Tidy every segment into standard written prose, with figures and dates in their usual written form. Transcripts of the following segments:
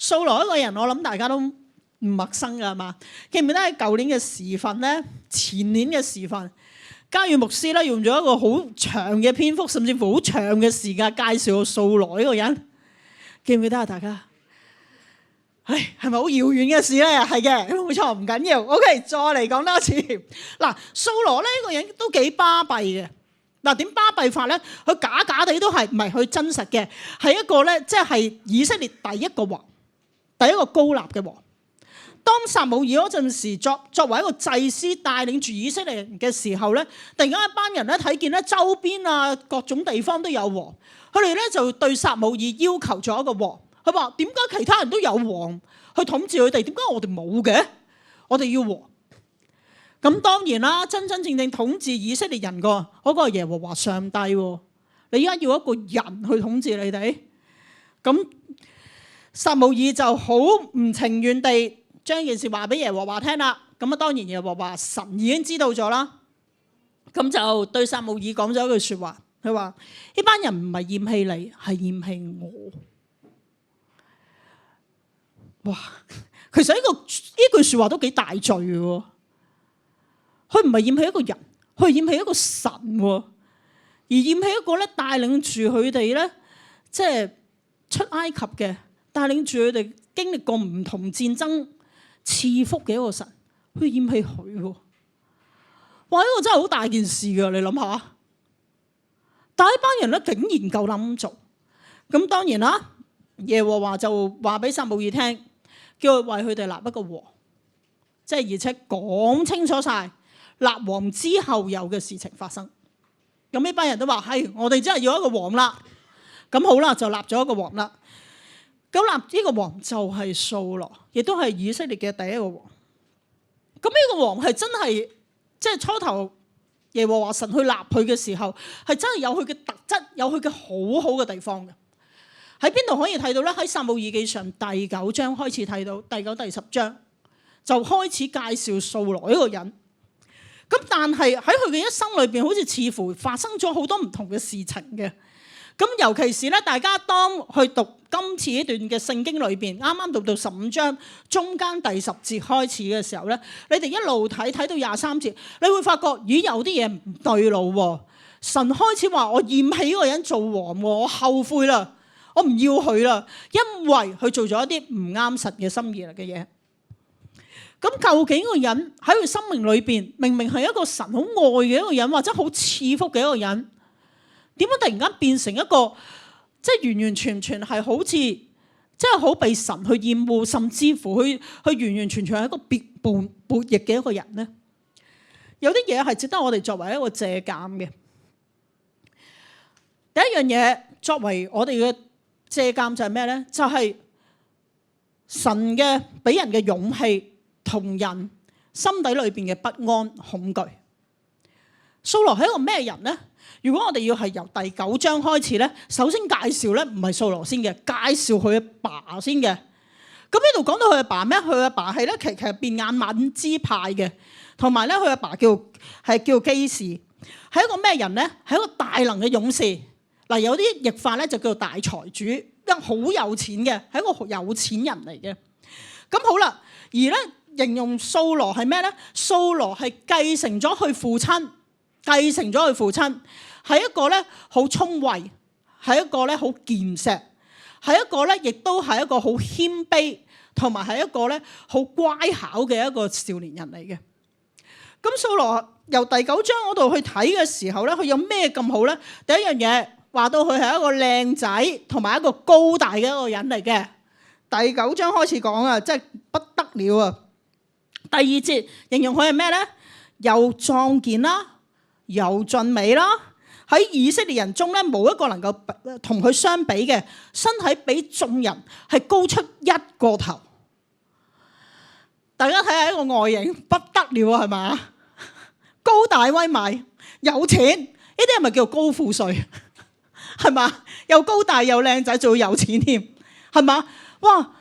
掃羅一個人，我諗大家都唔陌生㗎係嘛？記唔記得喺舊年嘅時分咧？前年嘅時分，嘉宇牧師咧用咗一個好長嘅篇幅，甚至乎好長嘅時間介紹掃羅呢個人，記唔記得啊？大家？唉，係咪好遙遠嘅事咧？係嘅，冇錯，唔緊要。OK， 再嚟講多次。嗱，掃羅呢個人都幾巴閉嘅。嗱，點巴閉法咧？佢假假地都係唔係佢真實嘅，係一個咧，即係以色列第一個王，第一個膏立嘅王。當撒母耳嗰陣時作為一個祭司帶領住以色列人嘅時候咧，突然間一班人咧睇見咧周邊啊各種地方都有王，佢哋咧就對撒母耳要求咗一個王。佢話：點解其他人都有王去統治佢哋，點解我哋冇嘅？我哋要王。咁當然啦，真真正正統治以色列人個嗰個係耶和華上帝喎。你而家要一個人去統治你哋，咁撒母耳就好唔情願地將件事話俾耶和華聽啦。咁啊，當然耶和華神已經知道咗啦。咁就對撒母耳講咗一句説話，佢話：呢班人唔係厭棄你，係厭棄我。哇！其實呢句説話都幾大罪嘅喎。佢唔係厭棄一個人，佢係厭棄一個神喎。而厭棄一個咧帶領住佢哋咧，即係出埃及嘅，帶領住佢哋經歷過唔同戰爭賜福嘅一個神，佢厭棄佢喎。哇！呢個真係好大件事㗎，你諗下。但係呢班人咧竟然夠膽做，咁當然啦，耶和華就話俾撒母耳聽。叫佢為佢哋立一個王，即係而且講清楚晒立王之後有嘅事情發生。咁呢班人都話：係，我哋真係要一個王啦。咁好啦，就立咗一個王啦。咁立呢個王就係掃羅，亦都係以色列嘅第一個王。咁呢個王係真係即係初頭耶和華神去立佢嘅時候，係真係有佢嘅特質，有佢嘅好好嘅地方嘅。喺邊度可以睇到咧？喺撒母耳記上第9章開始睇到，第9、第10章就開始介紹掃羅呢個人。咁但係喺佢嘅一生裏邊，好似似乎發生咗好多唔同嘅事情嘅。咁尤其是咧，大家當去讀今次呢段嘅聖經裏邊，啱啱讀到15章中間第10節開始嘅時候咧，你哋一路睇到23節，你會發覺咦，有啲嘢唔對路喎。神開始話：我厭棄呢個人做王，我後悔啦。我唔要佢啦，因為佢做咗一啲唔啱神嘅心意嘅嘢。咁究竟個人喺佢生命裏邊，明明係一個神好愛嘅一個人，或者好賜福嘅一個人，點解突然間變成一個即係完完全全係好似即係好被神去厭惡，甚至乎去完完全全係一個悖逆嘅一個人呢？有啲嘢係值得我哋作為一個借鑑嘅。第一樣嘢作為我哋嘅借鑑就係咩呢？就係神嘅俾人嘅勇氣同人心底裏邊嘅不安恐懼。掃羅係一個咩人呢？如果我哋要係由第9章開始呢，首先介紹呢唔係掃羅先嘅，介紹佢阿爸先嘅。咁呢度講到佢阿爸咩？佢阿爸係咧其實便雅憫支派嘅，同埋咧佢阿爸叫基士，係一個咩人呢？係一個大能嘅勇士。嗱，有啲譯法咧就叫做大財主，因為好有錢嘅，係一個有錢人嚟嘅。咁好啦，而咧形容掃羅係咩咧？掃羅係繼承咗佢父親，係一個咧好聰慧，係一個咧好健碩，係一個咧亦都係一個好謙卑，同埋係一個咧好乖巧嘅一個少年人嚟嘅。咁掃羅由第9章嗰度去睇嘅時候咧，佢有咩咁好咧？第一樣嘢。話到佢係一個靚仔同埋一個高大嘅一個人嚟嘅。第9章開始講啊，真係不得了啊！第2節形容佢係咩呢？又壯健啦，又俊美啦。喺以色列人中咧，冇一個能夠同佢相比嘅，身體比眾人係高出一個頭。大家睇下一個外形不得了啊，係咪？高大威猛，有錢，呢啲係咪叫高富帥？係嘛？又高大又靚仔，仲要有錢添，係嘛？哇，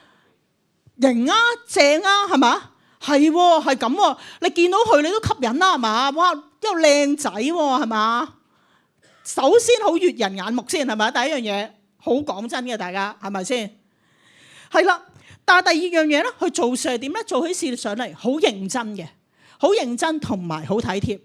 型啊，正啊，係嘛？係喎，係咁喎。你見到佢，你都吸引啦，係嘛？哇，又靚仔喎，係嘛？首先好悅人眼目先，係咪？第一樣嘢好講真嘅，大家係咪先？係啦。但係第二樣嘢咧，佢做事係點咧？做起事上嚟好認真嘅，好認真同埋好體貼。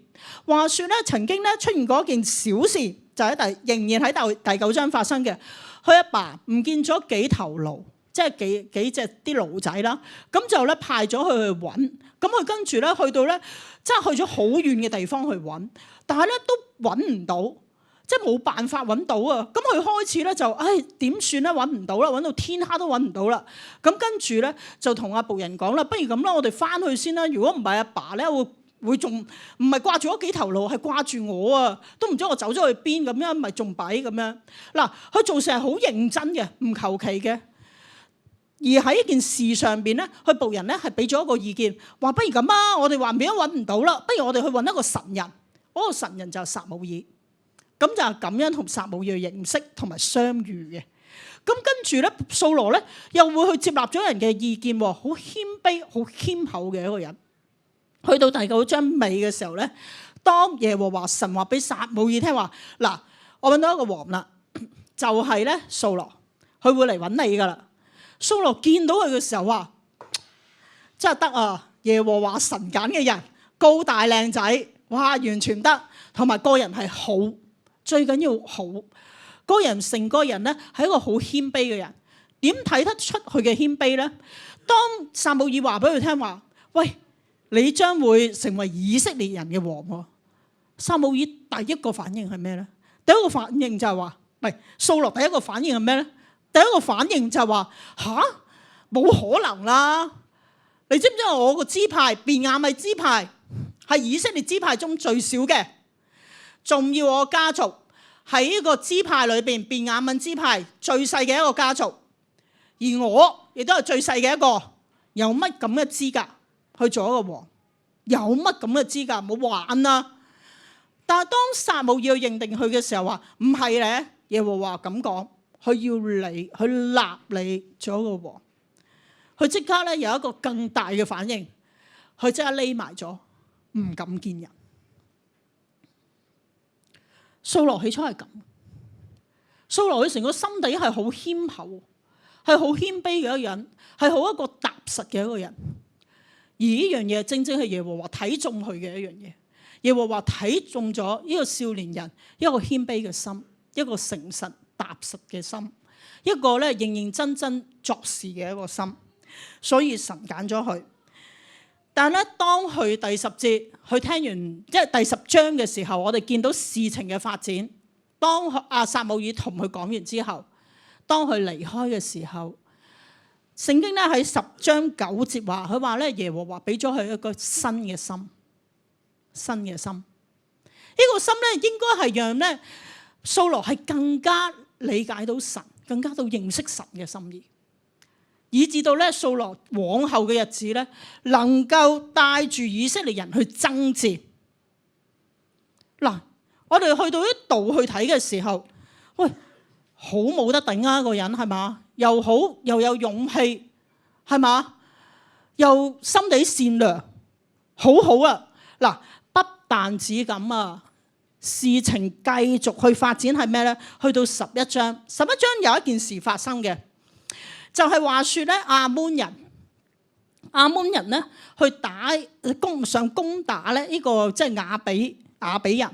話說咧，曾經咧出現過一件小事，就喺仍然喺第9章發生嘅。佢阿爸唔見咗幾頭驢，即係幾隻啲驢仔啦。咁就咧派咗佢去揾。咁佢跟住咧去到咧，即係去咗好遠嘅地方去揾，但係咧都揾唔到，即係冇辦法揾到啊！咁佢開始咧就點算咧？揾唔到啦，揾到天黑都揾唔到啦。咁跟住咧就同阿僕人講啦，不如咁啦，我哋翻去先啦。如果唔係阿爸咧會仲唔係掛住嗰幾頭驢，係掛住我啊！都唔知我走咗去邊咁樣，咪仲弊咁樣。嗱，佢做事係好認真嘅，唔求其嘅。而喺一件事上邊咧，佢僕人咧係俾咗一個意見，話不如咁啊，我哋話點樣揾唔到啦，不如我哋去揾一個神人。嗰個神人就係撒母耳。咁就係咁樣同撒母耳認識同埋相遇嘅。咁跟住咧，掃羅咧又會去接納咗人嘅意見，好謙卑、好謙厚嘅一個人。去到第9章尾嘅時候咧，當耶和華神話俾撒母耳聽話，嗱，我揾到一個王啦，就係咧掃羅，佢會嚟揾你噶啦。掃羅見到佢嘅時候話，真係得啊！耶和華神揀嘅人，高大靚仔，哇，完全得，同埋個人係好，最緊要好。個人成個人咧係一個好謙卑嘅人。點睇得出佢嘅謙卑咧？當撒母耳話俾佢聽話，喂，你將會成為以色列人嘅王喎。撒母耳第一個反應係咩咧？第一個反應就係話，唔係，掃羅第一個反應係咩咧？第一個反應就係話，冇可能啦！你知唔知我個支派便雅憫支派係以色列支派中最少嘅，仲要我家族喺呢個支派裏邊便雅憫支派最細嘅一個家族，而我亦都係最細嘅一個，有乜咁嘅資格去做一個王？有乜咁嘅資格？冇玩啊！但係當撒母耳要認定佢嘅時候話唔係咧，耶和華咁講，佢要你，佢立你做一個王。佢即刻咧有一個更大嘅反應，佢即刻匿埋咗，唔敢見人。掃羅起初係咁，掃羅佢成個心底係好謙厚，係好謙卑嘅一個人，係好一個踏實嘅一個人。而呢樣嘢正正係耶和華睇中佢嘅一樣嘢。耶和華睇中咗呢個少年人一個謙卑嘅心，一個誠實踏實嘅心，一個咧認認真真作事嘅一個心。所以神揀咗佢。但係咧，當佢第10節，佢聽完即係第10章嘅時候，我哋見到事情嘅發展。當撒母耳同佢講完之後，當佢離開嘅時候，聖經咧喺10章9節話，佢話咧耶和華俾咗佢一個新嘅心，新嘅心。呢個心咧應該係讓咧掃羅係更加理解到神，更加到認識神嘅心意。以至到咧掃羅往後嘅日子咧，能夠帶住以色列人去爭戰。嗱，我哋去到呢度去睇嘅時候，喂，好冇得頂啊！個人係嘛，又好又有勇氣，係嘛，又心地善良，好好啊！嗱，不但止咁啊，事情繼續去發展係咩咧？去到11章，11章有一件事發生嘅。就係話說咧，亞捫人咧去攻打咧呢個即係亞比人。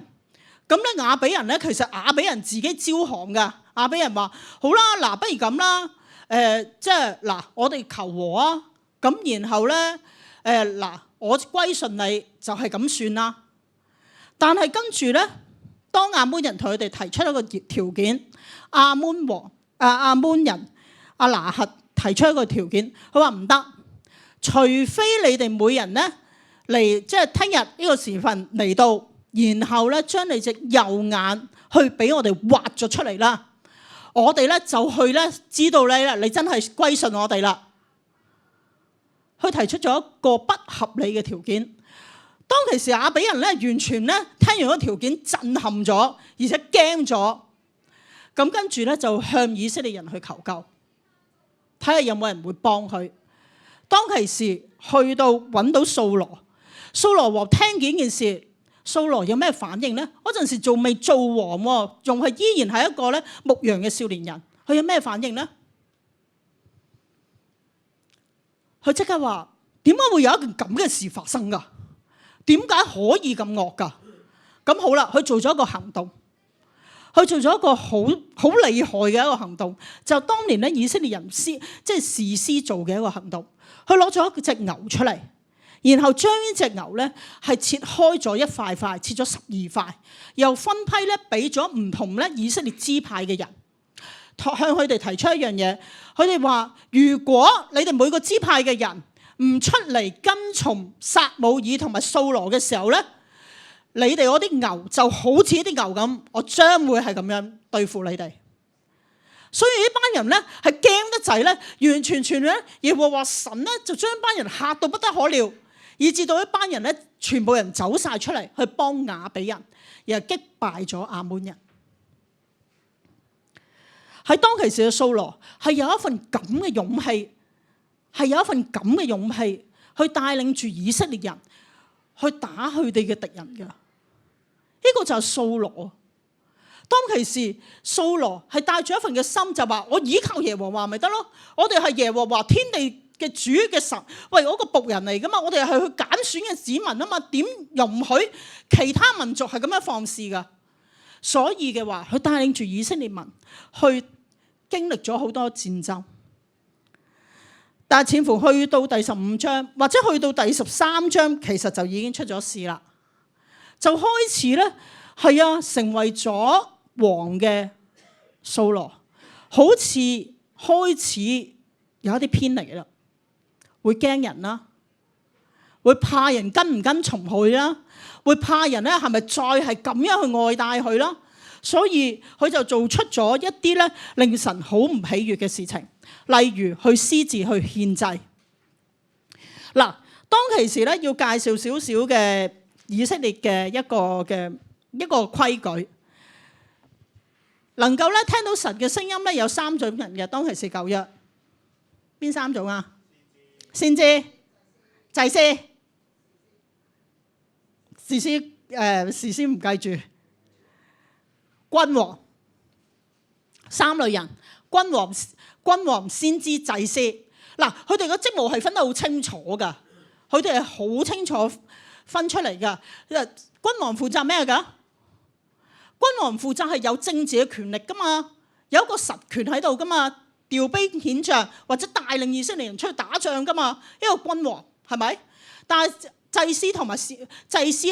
咁咧亞比人咧，其實亞比人自己招降噶。亞比人話：好啦，嗱，不如咁啦，即係嗱，我哋求和啊。咁然後咧，嗱，我歸順你就係咁算啦。但係跟住咧，當亞捫人同佢哋提出一個條件，亞捫人亞拿轄提出一個條件，佢話唔得，除非你哋每人咧嚟，即係聽日呢個時分嚟到，然後咧將你隻右眼去俾我哋挖咗出嚟啦，我哋咧就去咧知道你啦，你真係歸順我哋啦。佢提出咗一個不合理嘅條件。當其時亞比人咧完全咧聽完嗰個條件震撼咗，而且驚咗。咁跟住咧就向以色列人去求救。睇下有冇人會幫佢。當其時去到揾到掃羅，掃羅王聽見件事，掃羅有咩反應呢？嗰陣時仲未做王喎，仲係依然係一個咧牧羊嘅少年人，佢有咩反應呢？佢即刻話：點解會有一件咁嘅事發生㗎？點解可以咁惡㗎？咁好啦，佢做咗一個行動，佢做咗一個好厲害嘅一個行動，就當年咧以色列人即係士師做嘅一個行動。佢攞咗一隻牛出嚟，然後將呢隻牛咧係切開咗一塊塊，切咗12塊，又分批咧俾咗唔同咧以色列支派嘅人，向佢哋提出一樣嘢。佢哋話：如果你哋每個支派嘅人唔出嚟跟從撒母耳同埋掃羅嘅時候咧，你哋嗰啲牛就好似啲牛咁，我將會係咁樣對付你哋。所以呢班人咧係驚得滯咧，完全咧耶和華神咧就將班人嚇到不得可了，以至到一班人咧全部人走晒出嚟去幫亞比人，而係擊敗咗亞捫人。喺當其時嘅掃羅係有一份咁嘅勇氣，係有一份咁嘅勇氣去帶領住以色列人去打佢哋嘅敵人㗎。呢個就係掃羅。當其時掃羅係帶住一份嘅心，就話我依靠耶和華咪得咯，我哋係耶和華天地嘅主嘅神，喂，我個僕人嚟噶嘛，我哋係去揀選嘅子民啊嘛，點容許其他民族係咁樣放肆噶？所以嘅話，佢帶領住以色列民去經歷咗好多戰爭，但係似乎去到第15章或者去到第13章，其實就已經出咗事啦，就開始咧係啊成為咗王嘅掃羅，好似開始有一啲偏離啦，會驚人啦，會怕人跟唔跟從佢啦，會怕人咧係咪再係咁樣去愛戴佢啦，所以佢就做出咗一啲咧令神好唔喜悅嘅事情，例如去私自去獻祭。嗱，當其時咧要介紹少少嘅以色列嘅一個規矩。能夠咧聽到神嘅聲音咧有3種人嘅，當其時舊約邊3種啊？先知、祭司、士師唔計住，君王，3類人，君王、先知、祭司。嗱，佢哋個職務係分得好清楚噶，佢哋係好清楚分出嚟噶。君王負責咩噶？君王負責係有政治嘅權力噶嘛，有一個實權喺度噶嘛，調兵遣將或者帶領以色列人出去打仗噶嘛，一個君王係咪？但係祭司同埋先知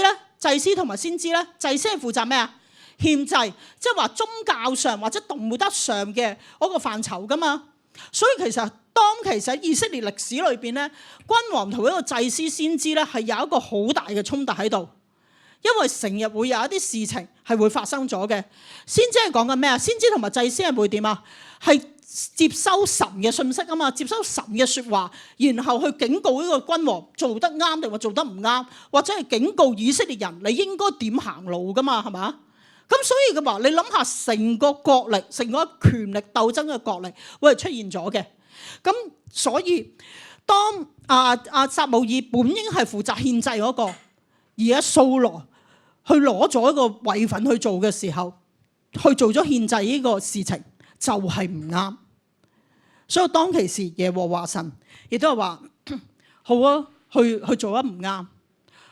咧，祭司係負責咩啊？獻祭，即係話宗教上或者道德上嘅嗰個範疇噶嘛。所以其實喺以色列歷史裏邊咧，君王同一個祭司先知咧係有一個好大嘅衝突喺度。因為成日會有一啲事情係會發生咗嘅。先知係講緊咩啊？先知同埋祭司係會點啊？係接收神嘅信息啊嘛，接收神嘅説話，然後去警告呢個君王做得啱定話做得唔啱，或者係警告以色列人你應該點行路噶嘛，係嘛？咁所以嘅話，你諗下成個國力、成個權力鬥爭嘅國力會係出現咗嘅。咁所以當撒母耳本應係負責獻祭嗰個，而家掃羅去攞咗一個位份去做嘅時候，去做咗獻祭呢個事情就係唔啱。所以當其時耶和華神亦都係話好啊，去做得唔啱，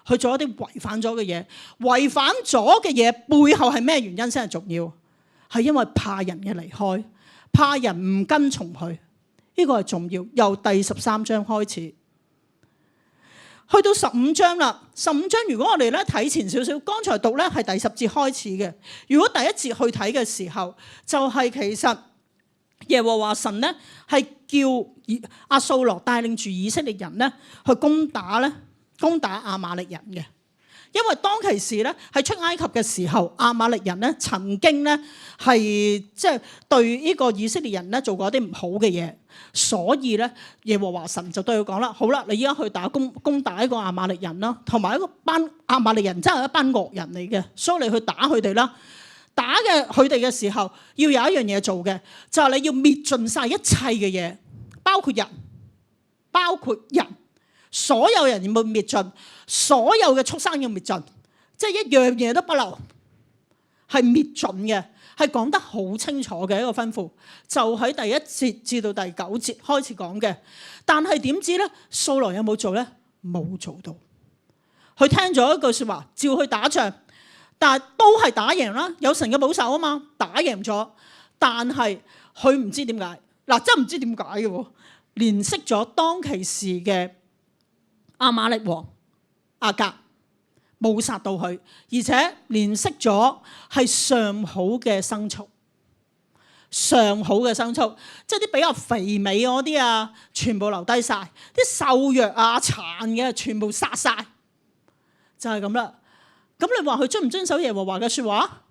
去做一啲違反咗嘅嘢。違反咗嘅嘢背後係咩原因先係重要？係因為怕人嘅離開，怕人唔跟從佢，呢個係重要。由第13章開始。去到15章啦，15章如果我哋咧睇前少少，剛才讀咧係第10節開始嘅。如果第1節去睇嘅時候，就係其實耶和華神咧係叫掃羅帶領住以色列人咧去攻打亞瑪力人嘅。因為當其時咧喺出埃及嘅時候，亞瑪力人咧曾經咧係即係對呢個以色列人咧做過一啲唔好嘅嘢，所以咧耶和華神就對佢講啦：好啦，你依家去攻打一個亞瑪力人啦，同埋一個班亞瑪力人真係一班惡人嚟嘅，所以你去打佢哋啦。打嘅佢哋嘅時候，要有一樣嘢做嘅，就係你要滅盡晒一切嘅嘢，包括人。所有人要滅盡，所有嘅畜生要滅盡，即係一樣嘢都不留，係滅盡嘅，係講得好清楚嘅一個吩咐，就喺第1節至到第9節開始講嘅。但係點知咧，掃羅有冇做咧？冇做到。佢聽咗一句説話，照去打仗，但係都係打贏啦，有神嘅保守啊嘛，打贏咗。但係佢唔知點解，嗱真係唔知點解嘅喎，憐惜咗當其時嘅亞瑪力王亞甲，冇殺到佢，而且憐惜咗係上好嘅牲畜，上好嘅牲畜，即係啲比較肥美嗰啲啊，全部留低晒；啲瘦弱啊、殘嘅全部殺晒，就係咁啦。咁你話佢遵唔遵守耶和華嘅説話？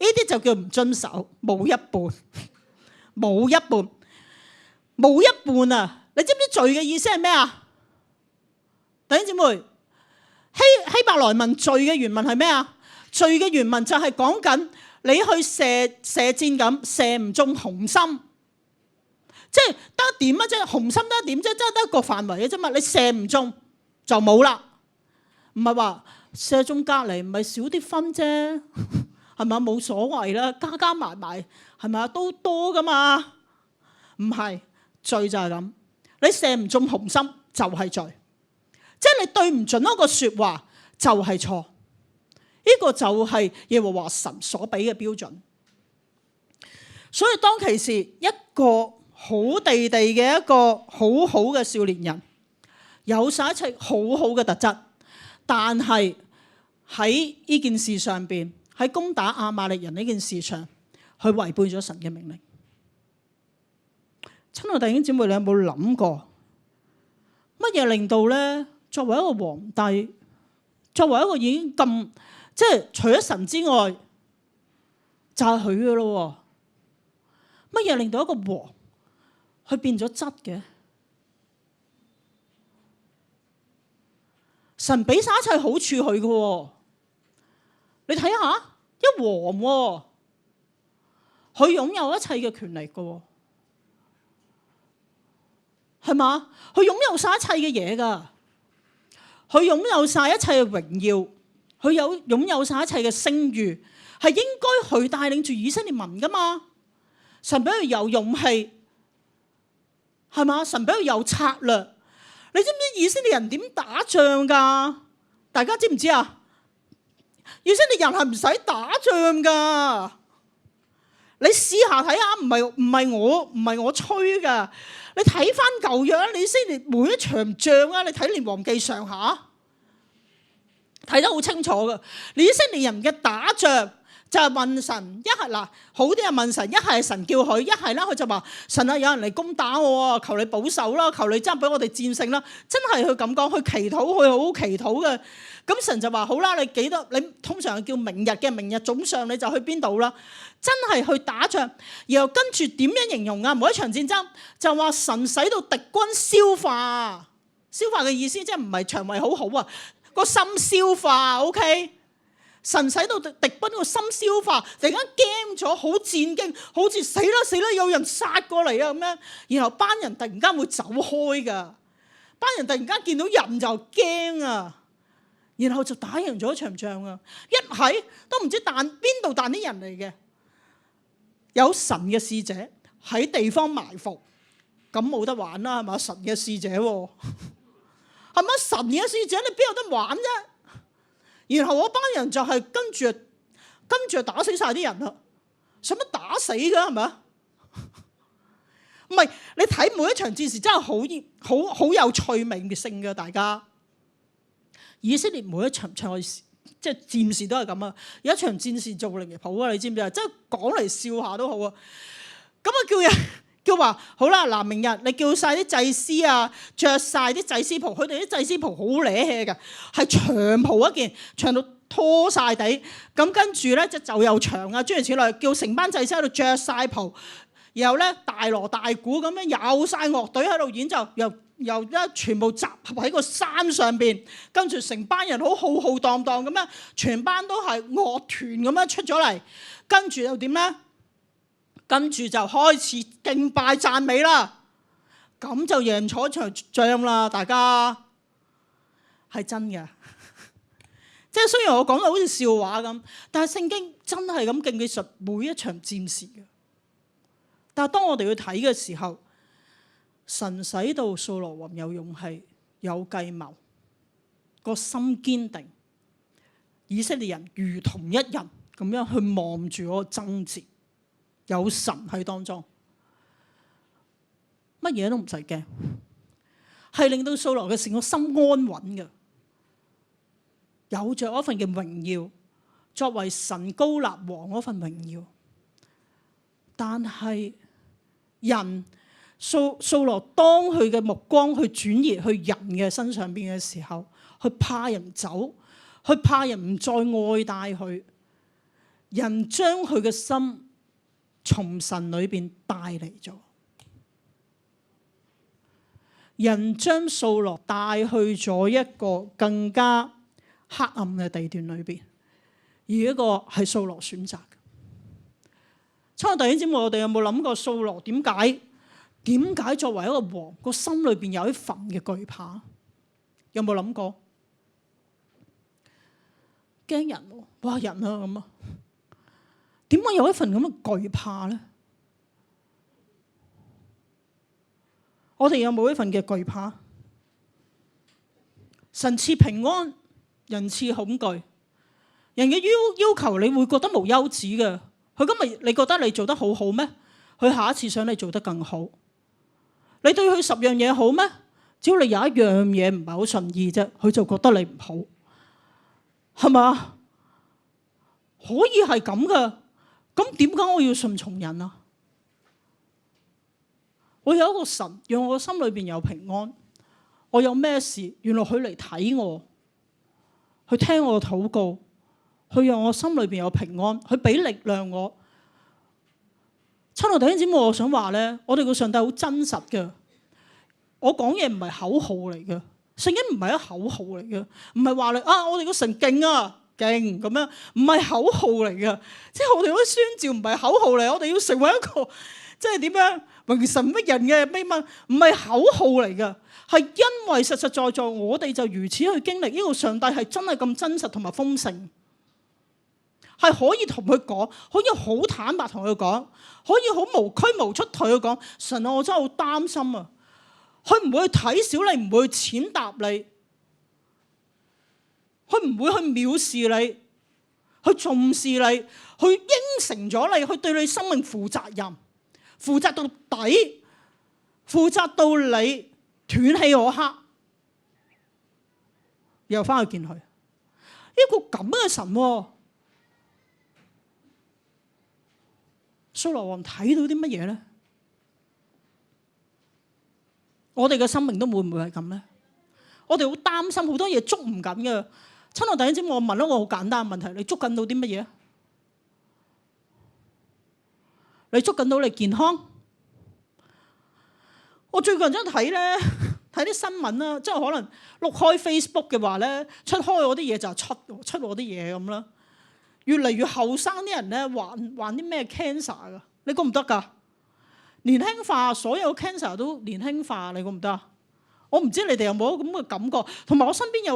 呢啲就叫唔遵守，冇一半，冇一半，冇一半啊！你知唔知罪嘅意思係咩啊？弟兄姊妹，希伯來文罪嘅原文係咩啊？罪嘅原文就係講緊你去射箭咁射唔中紅心，即係得一點啊！即係紅心得一點啫，即係得一個範圍嘅啫嘛。你射唔中就冇啦，唔係話射中隔離唔係少啲分啫。係咪冇所謂啦？加埋埋係咪都多噶嘛？唔係，罪就係咁。你射唔中紅心就係罪，即係你對唔準一個説話就係錯。呢個就係耶和華神所俾嘅標準。所以當其時一個好地地嘅一個好好嘅少年人，有晒一切好好嘅特質，但係喺呢件事上邊，喺攻打亞瑪力人呢件事上，佢違背咗神嘅命令。親愛弟兄姊妹，你有冇諗過乜嘢令到咧？作為一個皇帝，作為一個已經咁即係除咗神之外，就係佢嘅咯。乜嘢令到一個王佢變咗質嘅？神俾晒一切好處佢嘅，你睇下。一王喎，佢擁有一切嘅權力嘅，係嘛？佢擁有晒一切嘅嘢噶，佢擁有晒一切嘅榮耀，佢擁有晒一切嘅聲譽，係應該佢帶領住以色列民噶嘛？神俾佢有勇氣，係嘛？神俾佢有策略。你知唔知以色列人點打仗噶？大家知唔知啊？以色列人係唔使打仗噶，你試下睇下，唔係我吹噶，你睇翻舊約，你以色列每一場仗啊，你睇列王記上下，睇得好清楚噶。以色列人嘅打仗就係問神，一係嗱好啲人問神，一係神叫佢，一係咧佢就話神啊，有人嚟攻打我，求你保守啦，求你真係俾我哋戰勝啦。真係佢咁講，佢祈禱，佢好好祈禱嘅。咁神就話好啦，你記得你通常叫明日嘅明日早上你就去邊度啦？真係去打仗，然後跟住點樣形容啊？每一場戰爭就話神使到敵軍消化，消化嘅意思即係唔係腸胃好好啊，個心消化 OK。神使到敵軍個心消化，突然間驚咗，好戰驚，好似死啦死啦，有人殺過嚟啊咁樣。然後班人突然間會走開噶，班人突然間見到人就驚啊。然後就打贏咗一場仗啊！一係都唔知彈邊度彈啲人嚟嘅，有神嘅使者喺地方埋伏，咁冇得玩啦，係嘛？神嘅使者喎，係嘛？神嘅使者你邊有得玩啫？然後嗰班人就係跟住打死晒啲人啦，使乜打死㗎係咪？唔係，你睇每一場戰事真係好有趣味性嘅，大家。以色列每一場賽事，即係戰事都係咁啊！有一場戰事做離譜啊！你知唔知啊？即係講嚟笑下都好啊！咁啊叫人叫話好啦，嗱，明日你叫晒啲祭司啊，着晒啲祭司袍，佢哋啲祭司袍好惹氣嘅，係長袍一件，長到拖晒地。咁跟住咧隻袖又長啊，諸如此類，叫成班祭司喺度着晒袍，然後咧大鑼大鼓咁樣有晒樂隊喺度演奏，又一全部集合喺個山上邊，跟住成班人好浩浩蕩蕩咁樣，全班都係樂團咁樣出咗嚟，跟住又點咧？跟住就開始敬拜讚美啦，咁就贏咗場仗啦！大家係真嘅，即係雖然我講到好似笑話咁，但係聖經真係咁記述每一場戰事嘅。但係當我哋去睇嘅時候，神使到掃羅王有勇氣、有計謀，個心堅定。以色列人如同一人咁樣去望住嗰個爭戰，有神喺當中，乜嘢都唔使驚，係令到掃羅嘅成個心安穩嘅，有着一份嘅榮耀，作為神膏立王嗰份榮耀。但係人掃羅當佢嘅目光去轉移去人嘅身上邊嘅時候，去怕人走，去怕人唔再愛戴佢，人將佢嘅心從神裏邊帶嚟咗，人將掃羅帶去咗一個更加黑暗嘅地段裏邊，而一個係掃羅選擇嘅。親愛的弟兄姊妹，我哋有冇諗過掃羅點解作為一個王，個心裏邊有一份嘅懼怕？有冇諗過？驚人喎，哇人啊咁啊，點解有一份咁嘅懼怕咧？我哋有冇一份嘅懼怕？神賜平安，人賜恐懼。人嘅要求你會覺得無休止嘅。佢今日你覺得你做得好好咩？佢下一次想你做得更好。你對佢10樣嘢好咩？只要你有一樣嘢唔係好順意啫，佢就覺得你唔好，係嘛？可以係咁噶。咁點解我要順從人啊？我有一個神，讓我心裏邊有平安。我有咩事，原來佢嚟睇我，佢聽我嘅禱告，佢讓我心裏邊有平安，佢俾力量我。親愛弟兄姊妹，我想話咧，我哋個上帝好真實嘅。我講嘢唔係口號嚟嘅，聖經唔係一口號嚟嘅，唔係話你啊，我哋個神勁啊！勁咁樣，唔係口號嚟嘅，即係我哋嗰啲宣召唔係口號嚟，我哋要成為一個即係點樣榮神益人嘅秘密，唔係口號嚟嘅，係因為實實在在我哋就如此去經歷呢個上帝係真係咁真實同埋豐盛，係可以同佢講，可以好坦白同佢講，可以好無拘無束同佢講，神啊，我真係好擔心啊！佢唔會去睇小你，唔會去踐踏你。佢唔會去藐視你，去重視你，去應承咗你，去對你生命負責任，負責到底，負責到你斷氣嗰刻，又翻去見佢。一個咁嘅神，掃羅王睇到啲乜嘢咧？我哋嘅生命都會唔會係咁咧？我哋好擔心，好多嘢捉唔緊嘅。親愛弟兄姊妹，我問一個好簡單嘅問題：你捉緊到啲乜嘢？你捉緊到你健康？我最近真係睇咧，睇啲新聞啦，即係可能碌開 Facebook 嘅話咧，出開我啲嘢就出我啲嘢咁啦。越嚟越後生啲人咧，患啲咩 cancer 噶？你覺唔得㗎？年輕化，所有 cancer 都年輕化，你覺唔得啊？我唔知你哋有冇咁嘅感覺，同埋我身邊有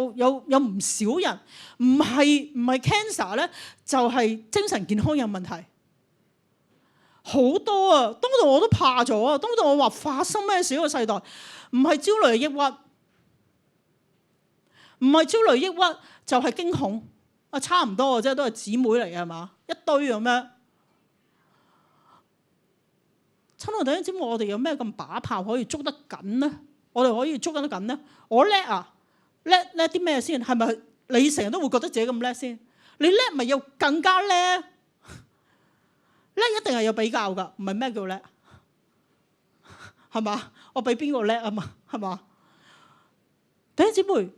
唔少人唔係 cancer 咧，就係精神健康有問題，好多啊！多到我都怕咗啊！多到我話發生咩事？個世代唔係焦慮抑鬱，唔係焦慮抑鬱就係驚恐啊！差唔多嘅啫，都係姊妹嚟嘅係嘛？一堆咁樣。親愛弟兄姊妹，我哋有咩咁把炮可以捉得緊呢？我哋可以捉得緊呢？我叻啊！叻啲咩先？係咪你成日都會覺得自己咁叻先？你叻咪要更加叻？叻一定係有比較㗎，唔係咩叫叻？係嘛？我比邊個叻啊嘛？係嘛？弟兄姊妹，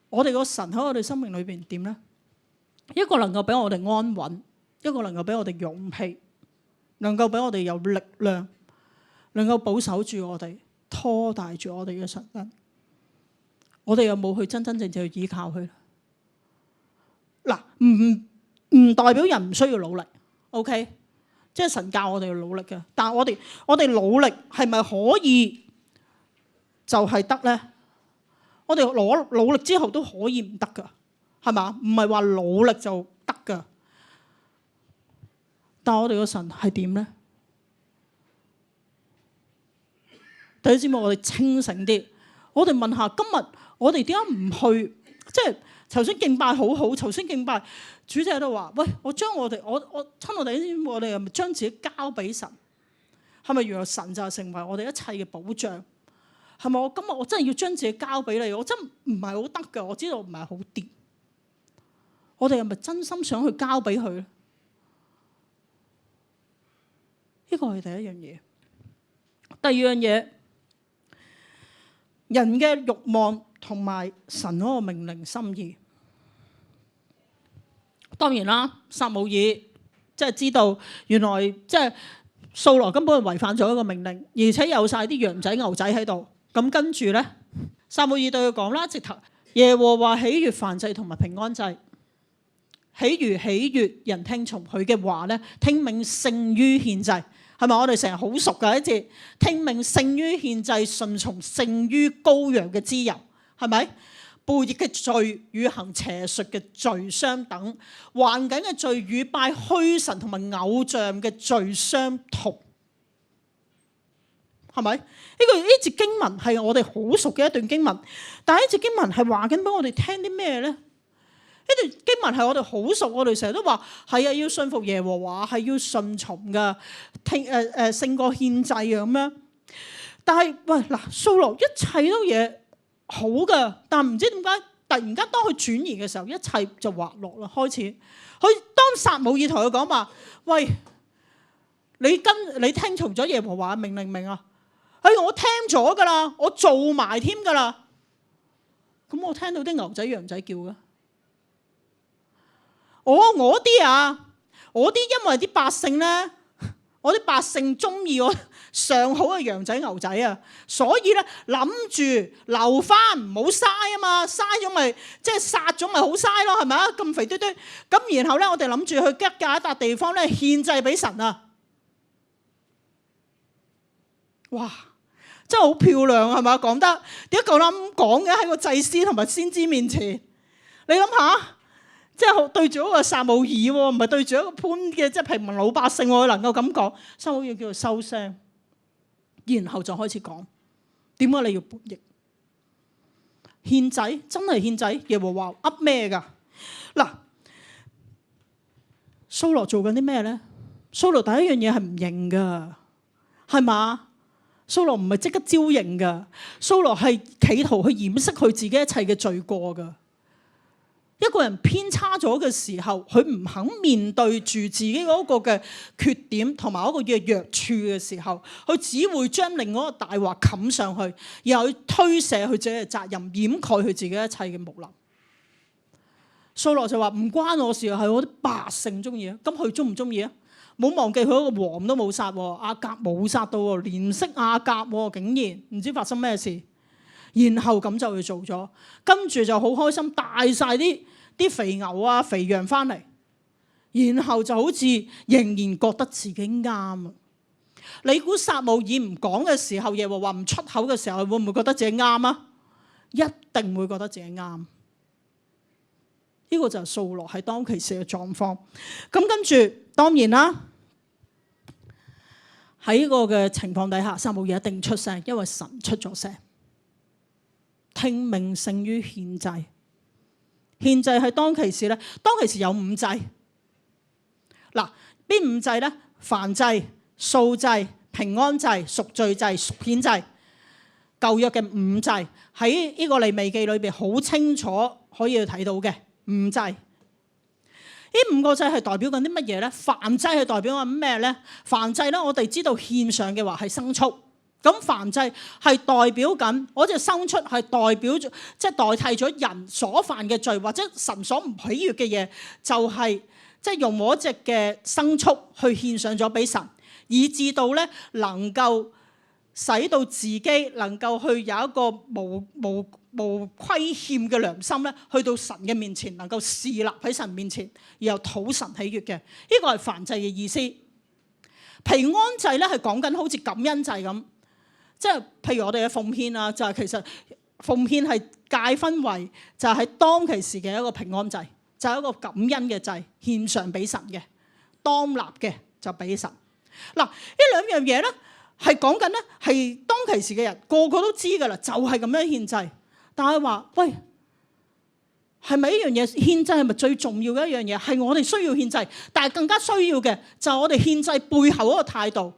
我哋個神喺我哋生命裏邊點呢？一個能夠俾我哋安穩，一個能夠俾我哋勇氣，能夠俾我哋有力量，能夠保守住我哋，拖帶住我哋嘅神恩，我哋有冇去真正去依靠佢？嗱，唔代表人唔需要努力 ，OK？ 即係神教我哋要努力嘅，但係我哋努力係咪可以就係得咧？我哋攞努力之後都可以唔得噶，係嘛？唔係話努力就得㗎。但係我哋個神係點咧？弟兄姊妹，我哋清醒啲，我哋問下今日我哋點解唔去？即係頭先敬拜好好，頭先敬拜主席喺度話：喂，我將我親我哋啲，我哋係咪將自己交俾神？係咪原來神就係成為我哋一切嘅保障？係咪我今日我真係要將自己交俾你？我真唔係好得㗎，我知道唔係好掂。我哋係咪真心想去交俾佢咧？呢個係第一樣嘢。第二樣嘢，人嘅慾望同埋神嗰個命令心意。當然啦，撒母耳即係知道原來即係掃羅根本係違反咗一個命令，而且有晒啲羊仔牛仔喺度。咁跟住咧，撒母耳對佢講啦，直頭耶和華喜悅燔祭同埋平安祭，喜悅人聽從佢嘅話咧，聽命勝於獻祭。係咪？我哋成日好熟㗎一節，聽命勝於獻祭，順從勝於羔羊嘅脂油。係咪？背逆嘅罪與行邪術嘅罪相等，環境嘅罪與拜虛神同埋偶像嘅罪相同。係咪？呢節經文係我哋好熟嘅一段經文，但係呢節經文係話緊俾我哋聽啲咩咧？呢段經文係我哋好熟，我哋成日都話係啊，要信服耶和華，係要順從噶，勝過獻祭啊咁樣。但係喂嗱，掃羅一切都嘢好噶，但唔知點解突然間當佢轉移嘅時候，一切就滑落啦。開始佢當撒母耳同佢講話，喂，你聽從咗耶和華嘅命令明啊？我聽咗噶啦，我做埋添噶啦。咁我聽到啲牛仔羊仔叫嘅。我啲啊，我啲因為啲百姓咧，我啲百姓中意我上好嘅羊仔牛仔啊，所以咧諗住留翻唔好嘥啊嘛，嘥咗咪即係殺咗咪好嘥咯，係咪啊？咁肥嘟嘟，咁然後咧我哋諗住去吉架一笪地方咧獻祭俾神啊！哇，真係好漂亮係咪？講得點解夠膽講嘅喺個祭司同埋先知面前？你諗下。即係對住一個撒母耳喎，唔係對住一個潘嘅即係平民老百姓喎，能夠咁講，撒母耳叫佢收聲，然後就開始講點解你要叛逆？獻祭真係獻祭，耶和華噏咩㗎？嗱，掃羅做緊啲咩咧？掃羅第一樣嘢係唔認㗎，係嘛？掃羅唔係即刻招認㗎，掃羅係企圖去掩飾佢自己一切嘅罪過㗎。一個人偏差咗嘅時候，佢唔肯面對住自己嗰個嘅缺點同埋嗰個嘅弱處嘅時候，佢只會將另外一個大話冚上去，然後去推卸佢自己嘅責任，掩蓋佢自己一切嘅無能。掃羅就話唔關我事，係我啲百姓中意啊。咁佢中唔中意啊？冇忘記佢一個王都冇殺，亞甲冇殺到，憐惜亞甲，竟然唔知發生咩事。然後咁就去做咗，跟住就好開心，帶晒啲肥牛啊、肥羊翻嚟，然後就好似仍然覺得自己啱啊！你估撒母耳唔講嘅時候，耶和華唔出口嘅時候，會唔會覺得自己啱啊？一定會覺得自己啱。呢個就係掃羅喺當其時嘅狀況。咁跟住當然啦，喺呢個嘅情況底下，撒母耳一定出聲，因為神出咗聲。聽命勝於獻祭，獻祭係當其時咧，當其時有五祭。嗱，邊五祭咧？燔祭、素祭、平安祭、贖罪祭、贖愆祭。舊約嘅五祭喺呢個利未記裏邊好清楚可以睇到嘅五祭。呢五個祭係代表緊啲乜嘢咧？燔祭係代表緊咩咧？燔祭咧，我哋知道獻上嘅話係牲畜。咁燔祭係代表緊，嗰隻牲畜係代表咗，即係代替咗人所犯嘅罪，或者神所唔喜悅嘅嘢，就係即係用嗰隻嘅牲畜去獻上咗俾神，以至到咧能夠使到自己能夠去有一個無虧欠嘅良心咧，去到神嘅面前，能夠侍立喺神面前，然後討神喜悅嘅，呢個係燔祭嘅意思。平安祭咧係講緊好似感恩祭咁。即係譬如我哋嘅奉獻啊，就係其實奉獻係界分為就係當其時嘅一個平安祭，就係一個感恩嘅祭，獻上俾神嘅，當立嘅就俾神。嗱，呢兩樣嘢咧係講緊咧係當其時嘅人個個都知噶啦，就係咁樣獻祭。但係話喂，係咪呢樣嘢獻祭係咪最重要嘅一樣嘢？係我哋需要獻祭，但係更加需要嘅就係我哋獻祭背後嗰個態度。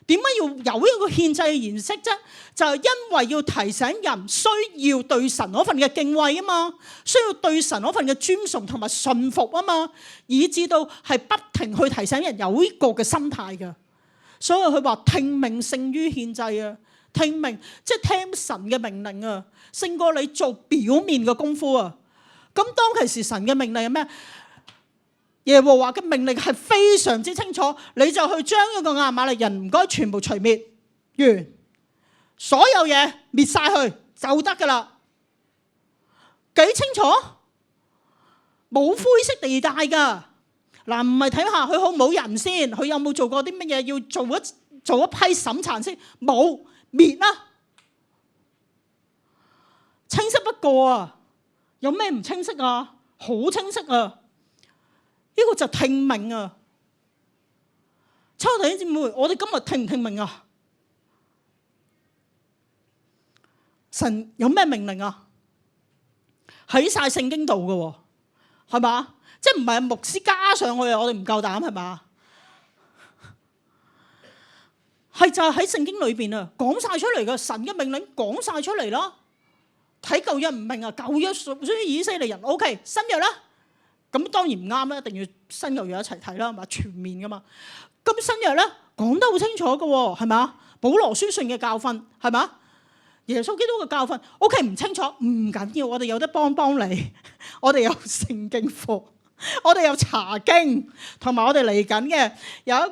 點解要有一個獻祭嘅儀式啫？就係因為要提醒人需要對神嗰份嘅敬畏啊嘛，需要對神嗰份嘅尊崇同埋信服啊嘛，以至到係不停去提醒人有呢個嘅心態嘅。所以佢話聽命勝於獻祭啊，聽命即係聽神嘅命令啊，勝過你做表面嘅功夫啊。咁當其時神嘅命令係咩？耶和華嘅命令係非常之清楚，你就去將一個亞瑪力人唔該全部除滅完，所有嘢滅晒去就得噶啦。幾清楚，冇灰色地帶噶。嗱，唔係睇下佢好冇人先，佢有冇做過啲乜嘢要做一批審查先，冇，滅啦，清晰不過啊。有咩唔清晰啊？好清晰啊！呢個就聽命啊！親愛的弟兄姊妹，我哋今日聽唔聽命啊？神有咩命令啊？喺晒聖經度嘅喎，係嘛？即係唔係牧師加上去啊？我哋唔夠膽係嘛？係就係喺聖經裏邊啊，講晒出嚟嘅，神嘅命令講晒出嚟啦。睇舊約唔明啊，舊約屬於以色列人 ，OK， 新約啦。咁當然唔啱啦，一定要新舊約一齊睇啦，係嘛？全面噶嘛。咁新約咧講得好清楚嘅喎，係嘛？保羅書信嘅教訓係嘛？耶穌基督嘅教訓 ，OK 唔清楚唔緊要，我哋有得幫你，我哋有聖經課，我哋有查經，同埋我哋嚟緊嘅有一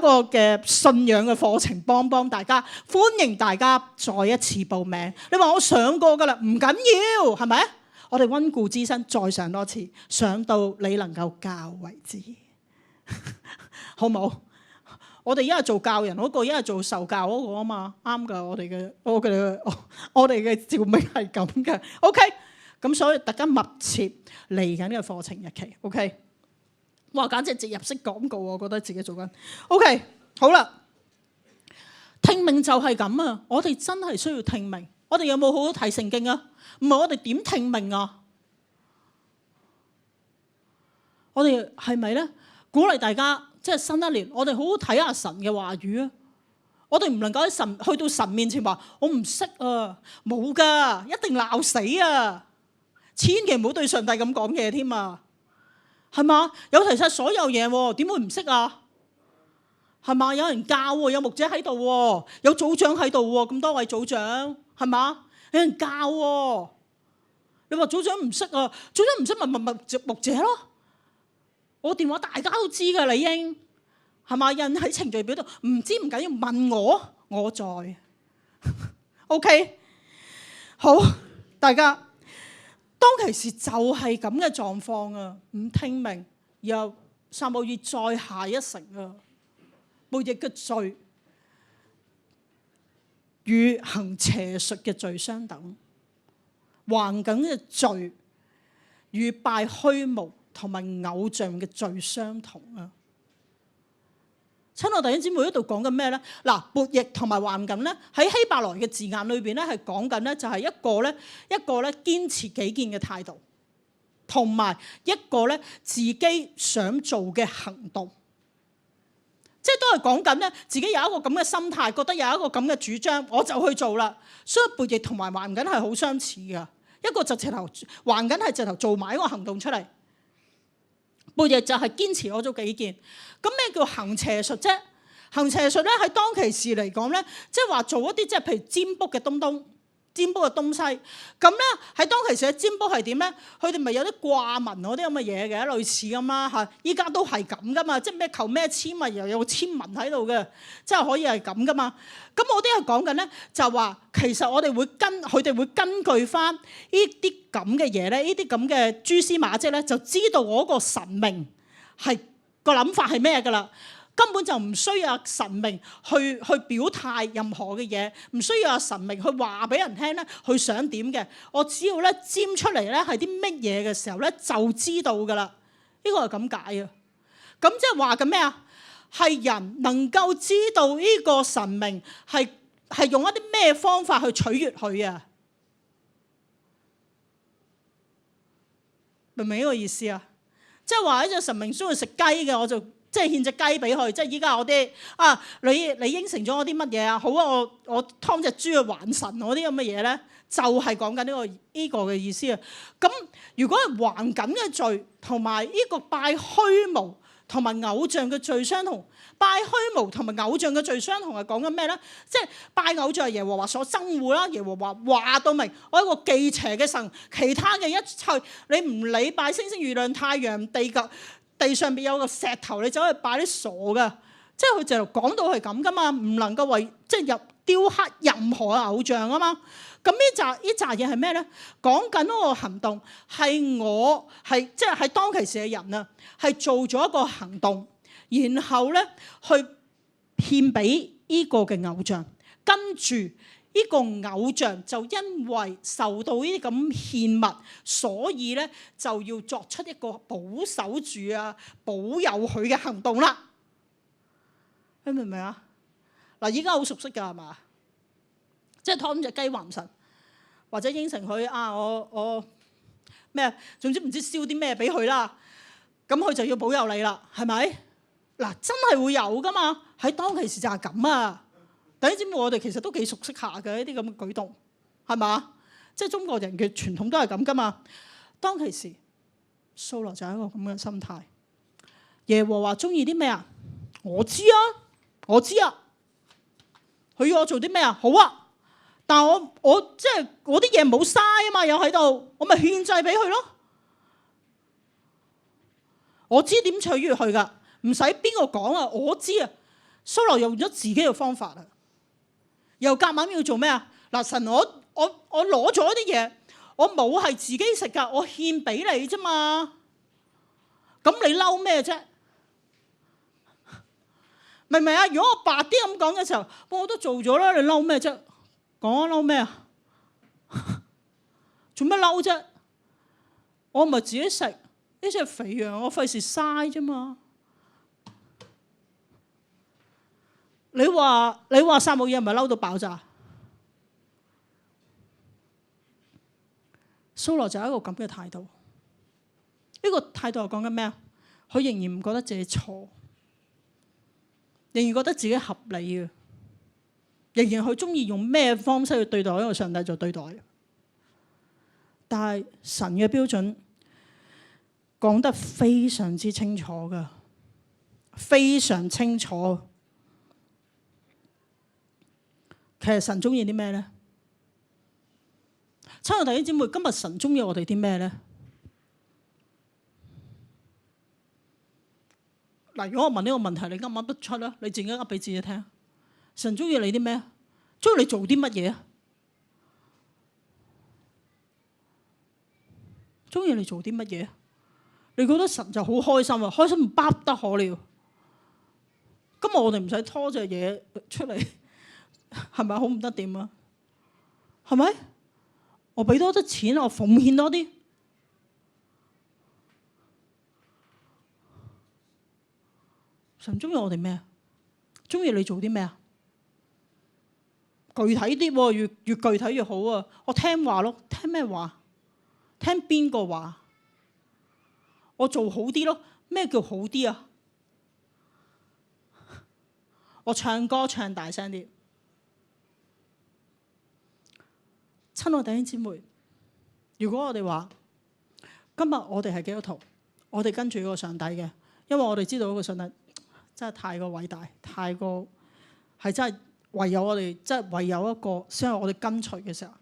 個嘅信仰嘅課程，幫大家，歡迎大家再一次報名。你話我上過㗎啦，唔緊要，係咪？我哋溫故知新，再上多次，上到你能夠教為止，好冇？我哋一係做教人嗰個，一係做受教嗰個啊嘛，啱㗎。我哋嘅召命係咁嘅 ，OK。咁所以大家密切嚟緊呢個課程日期 ，OK。哇，簡直植入式廣告，我覺得自己做緊 OK。好啦，聽命就係咁啊！我哋真係需要聽命。我哋有冇好好睇聖經啊？唔係我哋點聽命啊？我哋係咪咧鼓勵大家，即係新一年，我哋好好睇下神嘅話語啊！我哋唔能夠喺去到神面前話我唔識啊，冇噶，一定鬧死啊！千祈唔好對上帝咁講嘢添啊，係嘛？有齊晒所有嘢喎，點會唔識啊？係嘛？有人教喎，有牧者喺度喎，有組長喺度喎，咁多位組長係嘛？有人教喎，你話組長唔識啊？組長唔識問牧者咯。我電話大家都知㗎，理應係嘛？人喺程序表度唔知唔緊要，問我在OK。好，大家。當其時就係咁嘅狀況啊，唔聽命，然後撒母耳再下一城啊，悖逆嘅罪與行邪術嘅罪相等，橫梗嘅罪與拜虛無同埋偶像嘅罪相同啊！親愛弟兄姊妹，呢度講緊咩咧？嗱，悖逆同埋橫梗咧，喺希伯來嘅字眼裏邊咧，係講緊咧就係一個咧堅持己見嘅態度，同埋一個咧自己想做嘅行動，即係都係講緊咧自己有一個咁嘅心態，覺得有一個咁嘅主張，我就去做啦。所以悖逆同埋橫梗係好相似噶，一個就直頭橫梗係直頭做埋一個行動出嚟。悖逆就係堅持我做己見，咁咩叫行邪術啫？行邪術咧喺當其時嚟講咧，即係話做一啲即係譬如占卜嘅占卜嘅東西。咁咧喺當其時嘅占卜係點咧？佢哋咪有啲掛紋嗰啲咁嘅嘢嘅，類似咁啦嚇。依家都係咁噶嘛，即係咩求咩籤啊，又有個籤文喺度嘅，即係可以係咁噶嘛。咁我啲係講緊咧，就話其實我哋佢哋會根據翻呢啲咁嘅嘢咧，呢啲咁嘅蛛絲馬跡咧，就知道我個神明係個諗法係咩噶啦。根本就唔需要神明去表態任何嘅嘢，唔需要神明去話俾人聽咧，佢想點嘅。我只要咧占出嚟咧係啲乜嘢嘅時候咧，就知道噶啦。呢個係咁解啊。咁即係話緊咩啊？係人能夠知道呢個神明係用一啲咩方法去取悅佢啊？明唔明呢個意思啊？即係話呢隻神明中意食雞嘅，我就即係獻隻雞俾佢。即係依家我啲你應承咗我啲乜嘢啊？好啊，我劏隻豬去還神，嗰啲咁嘅嘢咧，就係講緊呢個嘅意思啊。咁如果係還緊嘅罪，同埋呢個拜虛無同埋偶像嘅罪相同，拜虛無同埋偶像嘅罪相同係講緊咩咧？即係拜偶像係耶和華所憎惡啦。耶和華話到明，我係一個忌邪嘅神，其他嘅一切你唔理，拜星星、月亮、太陽、地上邊有個石頭，你走去拜啲傻㗎。即係佢就講到係咁噶嘛，唔能夠為即係雕刻任何嘅偶像啊嘛。咁呢紮嘢係咩咧？講緊嗰個行動係即係喺當其時嘅人啊，係做咗一個行動，然後咧去獻俾呢個嘅偶像，跟住呢個偶像就因為受到呢啲咁獻物，所以咧就要作出一個保守住啊、保佑佢嘅行動啦。你明唔明啊？嗱，依家好熟悉㗎係嘛？即係劏隻雞還神，或者應承佢我咩？總之唔知燒啲咩俾佢啦，咁佢就要保佑你啦，係咪？嗱，真係會有噶嘛？喺當其時就係咁啊！弟兄姊妹，我哋其實都幾熟悉下嘅一啲咁嘅舉動，係嘛？即係中國人嘅傳統都係咁噶嘛。當其時，掃羅就係一個咁嘅心態。耶和華中意啲咩啊？我知啊，佢要我做啲咩啊？好啊，但係我即係我啲嘢冇嘥啊嘛，有喺度，我咪獻祭俾佢咯。我知點取悅佢噶，唔使邊個講啊，我知啊。掃羅用咗自己嘅方法啊，又夾硬要做咩啊？嗱，神我攞咗啲嘢，我冇係自己食噶，我獻俾你啫嘛。咁你嬲咩啫？明唔明啊？如果我白啲咁講嘅時候，我都做咗啦，你嬲咩啫？講嬲咩啊？做咩嬲啫？我咪自己食呢隻肥羊，我費事嘥啫嘛。你話撒母耳係咪嬲到爆炸？掃羅就係一個咁嘅態度。呢個態度係講緊咩啊？佢仍然唔覺得自己錯，仍然覺得自己合理嘅，仍然佢中意用咩方式去對待一個上帝就對待。但係神嘅標準講得非常之清楚㗎，非常清楚。其實神中意啲咩咧？親愛弟兄姊妹，今日神中意我哋啲咩咧？嗱，如果我問呢個問題，你噏唔噏得出啦？你自己噏俾自己聽。神中意你啲咩？中意你做啲乜嘢啊？中意你做啲乜嘢？你覺得神就好開心啊？開心唔不得可了。今日我哋唔使拖隻嘢出嚟，係咪好唔得掂啊？係咪？我俾多啲錢，我奉獻多啲。神中意我哋咩？中意你做啲咩啊？具體啲，越具體越好啊！我聽話咯，聽咩話？聽邊個話？我做好啲咯。咩叫好啲啊？我唱歌唱大聲啲。親愛弟兄姊妹，如果我哋話今日我哋係基督徒，我哋跟住嗰個上帝嘅，因為我哋知道嗰個上帝真係太過偉大，太過係真係唯有我哋，真係唯有一個先係我哋跟隨嘅時候，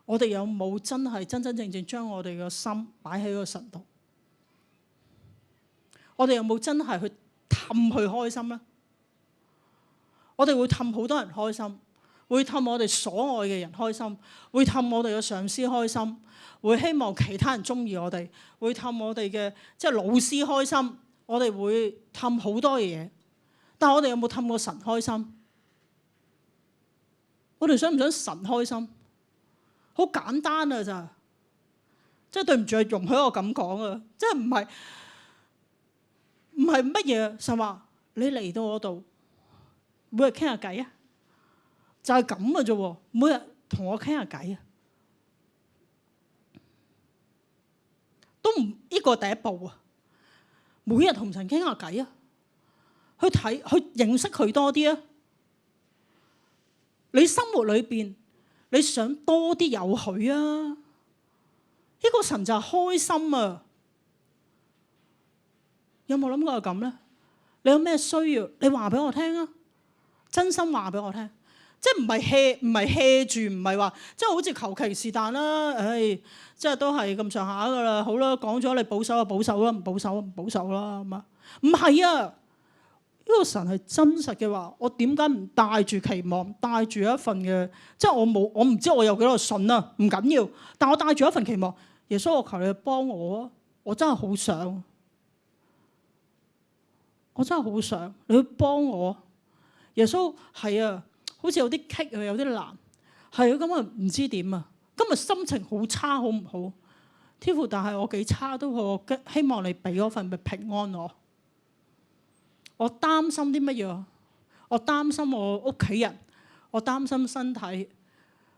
我哋有冇真係真真正正將我哋嘅心擺喺個神度？我哋有冇真係去氹佢開心咧？我哋會氹好多人開心，會氹我哋所愛嘅人開心，會氹我哋嘅上司開心，會希望其他人中意我哋，會氹我哋嘅即係老師開心，我哋會氹好多嘢。但係我哋有冇氹過神開心？我哋想唔想神開心？好簡單啊咋，即係對唔住，容許我咁講啊，即係唔係乜嘢？神話你嚟到我度，每日傾下偈啊，就係咁嘅啫，每日同我傾下偈啊，都唔呢個第一步啊，每日同神傾下偈啊，去認識佢多啲啊，你生活裏邊。你想多啲有佢啊？呢個神就係開心啊！有冇諗過係咁咧？你有咩需要？你話俾我聽啊！真心話俾我聽，即係唔係 hea 住，唔係話即係好似求其是但啦。唉，即係都係咁上下噶啦。好啦，講咗你保守就保守啦，唔保守就唔保守啦。咁啊，唔係啊！呢個神係真實嘅話，我點解唔帶住期望，帶住一份嘅，即係我唔知我有幾多信啊，唔緊要，但我帶住一份期望，耶穌，我求你去幫我啊！我真係好想，我真係好想你去幫我。耶穌係啊，好似有啲棘啊，有啲難，係啊，今日唔知點啊，今日心情好差，好唔好？天父，但係我幾差都好，我希望你俾嗰份平安我。我擔心啲乜嘢？我擔心我屋企人，我擔心身體，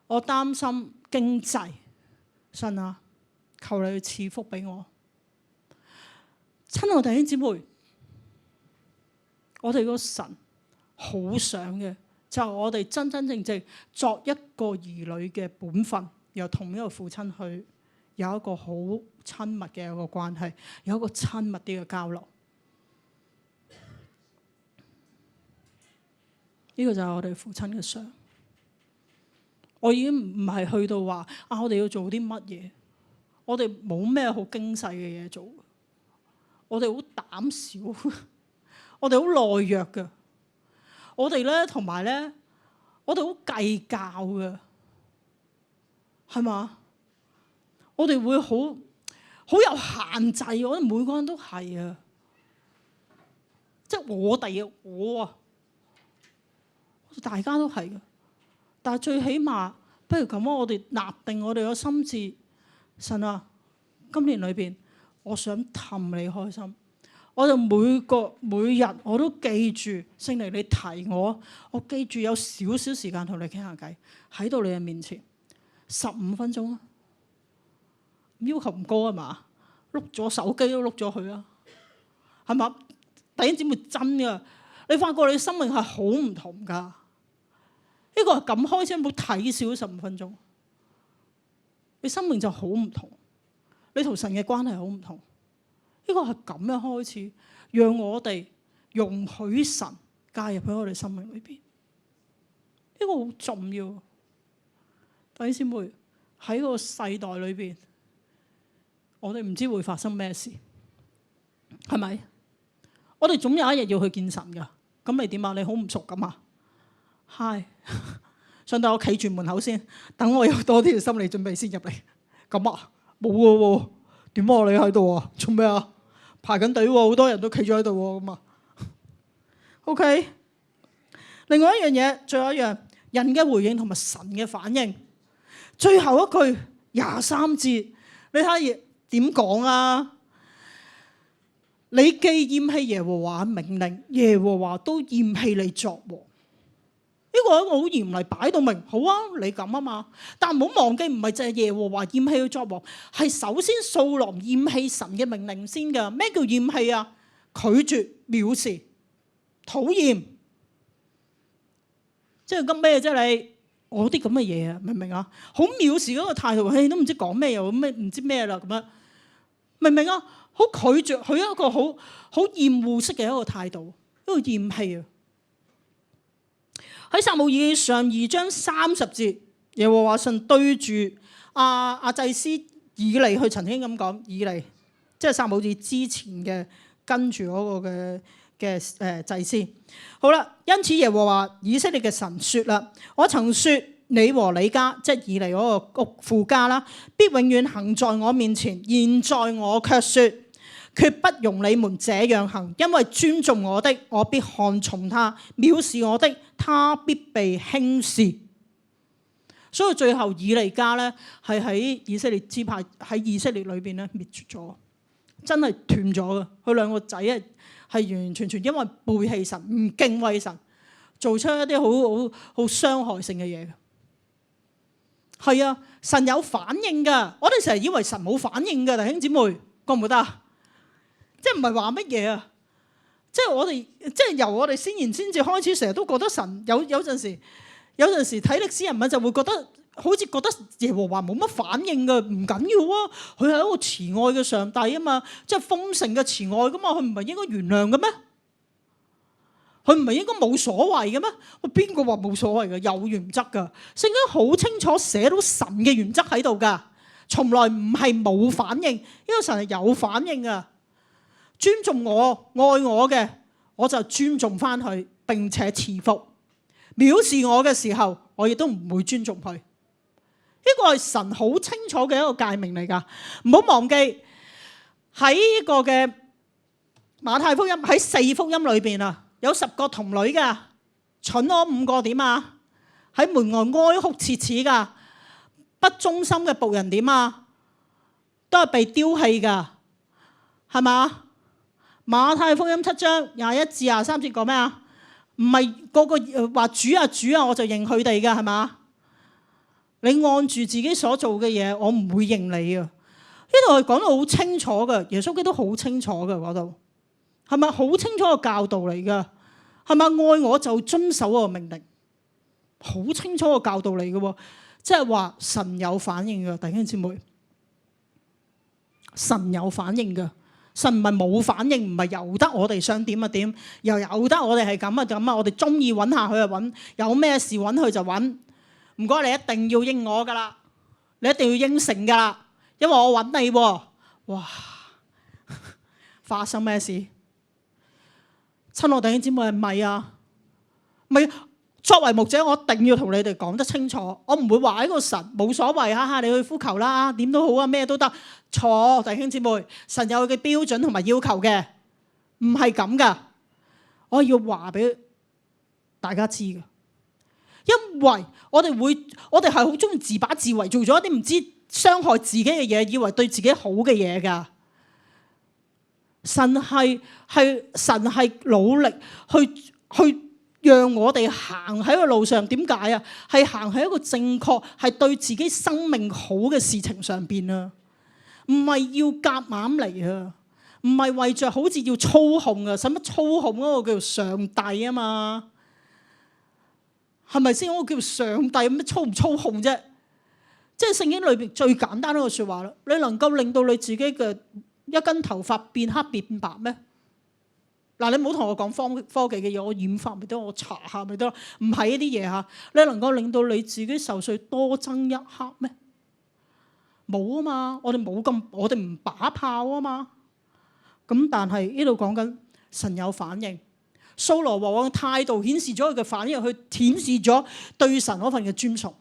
我擔心經濟。神啊，求你去賜福俾我。親愛弟兄姊妹，我哋個神好想嘅就係我哋真真正正作一個兒女嘅本分，又同呢個父親去有一個好親密嘅一個關係，有一個親密啲嘅交流。呢個就係我哋父親嘅相。我已經唔係去到話啊，我哋要做啲乜嘢？我哋冇咩好精細嘅嘢做。我哋好膽小，我哋好懦弱嘅。我哋咧同埋咧，我哋好計較嘅，係嘛？我哋會好有限制。我哋每個人都係啊，即係我哋啊，我啊。大家都係嘅，但係最起碼，不如咁啊！我哋立定我哋個心志，神啊，今年裏邊，我想氹你開心，我就每日我都記住聖靈你提我記住有少少時間同你傾下偈，喺到你嘅面前，15分鐘啊，要求唔高啊嘛，碌咗手機都碌咗佢啊，係嘛？弟兄姊妹真㗎，你發覺你生命係好唔同㗎。呢個係咁開始，冇睇少15分鐘，你生命就好唔同，你同神嘅關係好唔同。呢個係咁樣開始，讓我哋容許神介入喺我哋生命裏邊。呢個好重要。弟兄姊妹，喺個世代裏邊，我哋唔知會發生咩事，係咪？我哋總有一日要去見神㗎。咁你點啊？你好唔熟㗎嘛？嗨，上帝，我企住門口先，等我有多啲嘅心理準備先入嚟。咁啊，冇嘅喎，點啊？你喺度啊？做咩啊？排緊隊喎，好多人都企咗喺度喎，咁啊。OK， 另外一樣嘢，最後一樣，人嘅回應同埋神嘅反應。最後一句23節，你睇下點講啊？你既厭棄耶和華命令，耶和華都厭棄你作王。呢個係一個好嚴厲，擺到明，好啊，你咁啊嘛。但唔好忘記，唔係淨係耶和華厭棄佢作王，係首先掃羅厭棄神嘅命令先㗎。咩叫厭棄啊？拒絕、藐視、討厭，即係咁咩啫？你我啲咁嘅嘢啊，明唔明啊？好藐視嗰個態度，都唔知講咩又咩唔知咩啦咁樣，明唔明啊？好拒絕，佢一個好厭惡式嘅一個態度，一個厭棄啊。喺撒母耳記上2章30節，耶和華神對住阿祭司以利，佢曾經咁講，以利即係撒母耳之前嘅跟住嗰個嘅祭司。好啦，因此耶和華以色列嘅神說啦，我曾說你和你家，即係以利嗰個父家啦，必永遠行在我面前。現在我卻說，決不容你們這樣行，因為尊重我的，我必看重他；藐視我的，他必被輕視。所以最後以利家咧係喺以色列支派喺以色列裏邊咧滅絕咗，真係斷咗嘅。佢兩個仔係完完全全因為背棄神、唔敬畏神，做出一啲好傷害性嘅嘢。係啊，神有反應㗎。我哋成日以為神冇反應㗎，弟兄姊妹覺唔覺得啊？即係唔係話乜嘢啊？即係我哋即係由我哋先賢先知開始，成日都覺得神有陣時睇歷史人物就會覺得好似覺得耶和華冇乜反應㗎，唔緊要啊！佢係一個慈愛嘅上帝啊嘛，即係豐盛嘅慈愛㗎嘛，佢唔係應該原諒嘅咩？佢唔係應該冇所謂嘅咩？邊個話冇所謂嘅？有原則㗎，聖經好清楚寫到神嘅原則喺度㗎，從來唔係冇反應，因為神係有反應㗎。尊重我、愛我嘅，我就尊重翻佢，並且賜福。藐視我嘅時候，我亦都唔會尊重佢。呢個係神好清楚嘅一個誡命嚟㗎。唔好忘記喺呢個嘅馬太福音喺4福音裏邊啊，有10個童女㗎，蠢咗5個點啊？喺門外哀哭切齒㗎。不忠心嘅僕人點啊？都係被丟棄㗎，係嘛？馬太福音7章21至23節講咩啊？唔係個個話主啊主啊，我就認佢哋㗎，係嘛？你按住自己所做嘅嘢，我唔會認你啊！呢度係講得好清楚㗎，耶穌基督好清楚㗎嗰度，係咪好清楚嘅教導嚟㗎？係咪愛我就遵守我個命令？好清楚嘅教導嚟㗎喎，即係話神有反應㗎，弟兄姊妹，神有反應㗎。神唔係冇反應，唔係由得我哋想點就點，又由得我哋係咁啊咁啊，我哋中意揾下佢就揾，有咩事揾佢就揾。唔該，你一定要應我噶啦，你一定要應承噶啦，因為我揾你喎。哇！發生咩事？親愛弟兄姊妹係咪啊？咪作為牧者，我一定要同你哋講得清楚，我唔會話喺個神冇所謂嚇，你去呼求啦，點都好啊，咩都得。錯，弟兄姊妹，神有佢嘅標準同埋要求嘅，唔係咁噶。我要話俾大家知嘅，因為我哋係好中意自把自為，做咗一啲唔知傷害自己嘅嘢，以為對自己好嘅嘢噶。神係努力去讓我哋行喺個路上，點解啊？係行喺一個正確，係對自己生命好嘅事情上邊啊！唔係要夾硬嚟啊！唔係為着好似要操控啊！使乜操控嗰個叫做上帝啊嘛？係咪先？嗰個叫上帝，乜操唔操控啫？即係聖經裏邊最簡單一個說話啦！你能夠令到你自己嘅一根頭髮變黑變白咩？嗱，你唔好同我講科技嘅嘢，我染髮咪得，我搽下咪得，唔係呢啲嘢嚇。你能夠令到你自己壽歲多增一刻咩？冇啊嘛，我哋冇咁，我哋唔把炮啊嘛。咁但係呢度講緊神有反應，掃羅王嘅態度顯示咗佢嘅反應，佢顯示咗對神嗰份嘅尊崇。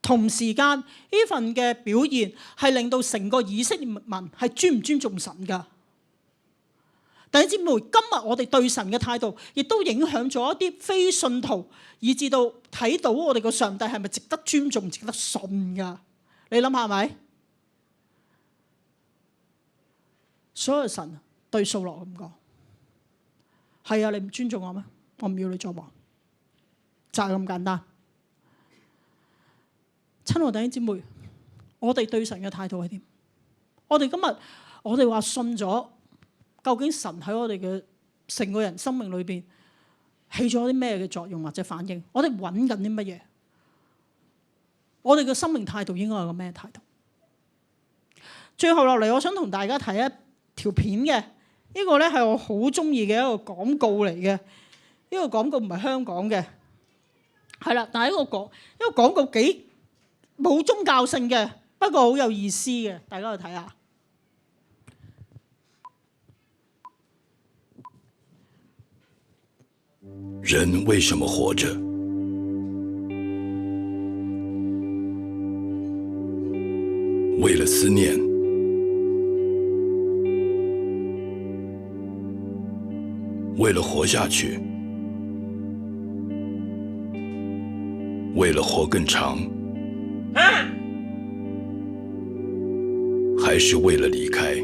同時間呢份嘅表現係令到成個以色列民係尊唔尊重神㗎。弟兄姊妹，今日我哋對神嘅態度，亦都影響咗一啲非信徒，以至到睇到我哋個上帝係咪值得尊重、值得信㗎？你諗下係咪？所以神對掃羅咁講：係啊，你唔尊重我咩？我唔要你做王，就係咁簡單。親愛弟兄姊妹，我哋對神嘅態度係點？我哋今日我哋話信咗。究竟神喺我哋嘅成個人生命裏邊起咗啲咩嘅作用或者反應？我哋揾緊啲乜嘢？我哋嘅生命態度應該係個咩態度？最後落嚟，我想同大家睇一條片嘅，呢個咧係我好中意嘅一個廣告嚟嘅。呢個廣告唔係香港嘅，係啦，但係呢個廣告幾冇宗教性嘅，不過好有意思嘅，大家去睇下。人為什麼活着？為了思念，为了活下去，为了活更长，还是为了离开？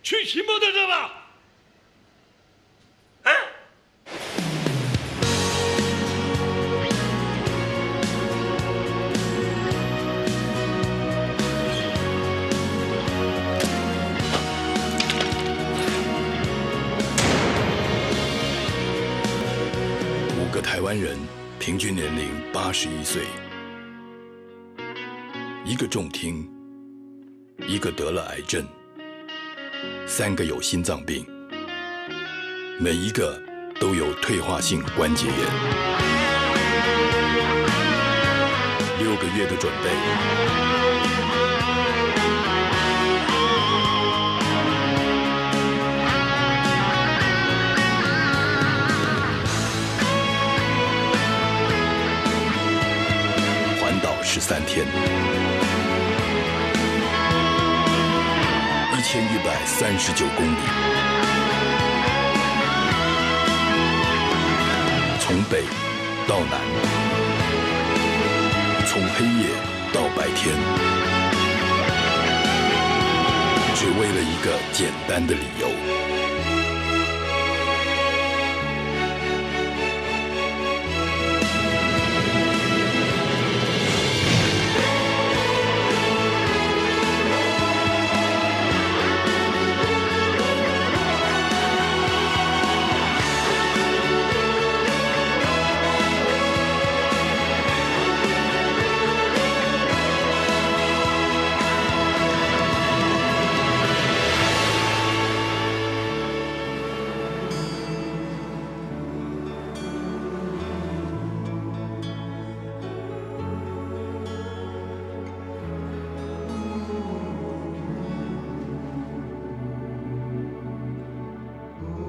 去骑摩托车吧！5个台湾人，平均年龄81岁，1个重听，1个得了癌症，3个有心脏病，每一个都有退化性关节炎。6个月的准备，环岛13天，1139公里，从北到南，从黑夜到白天，只为了一个简单的理由。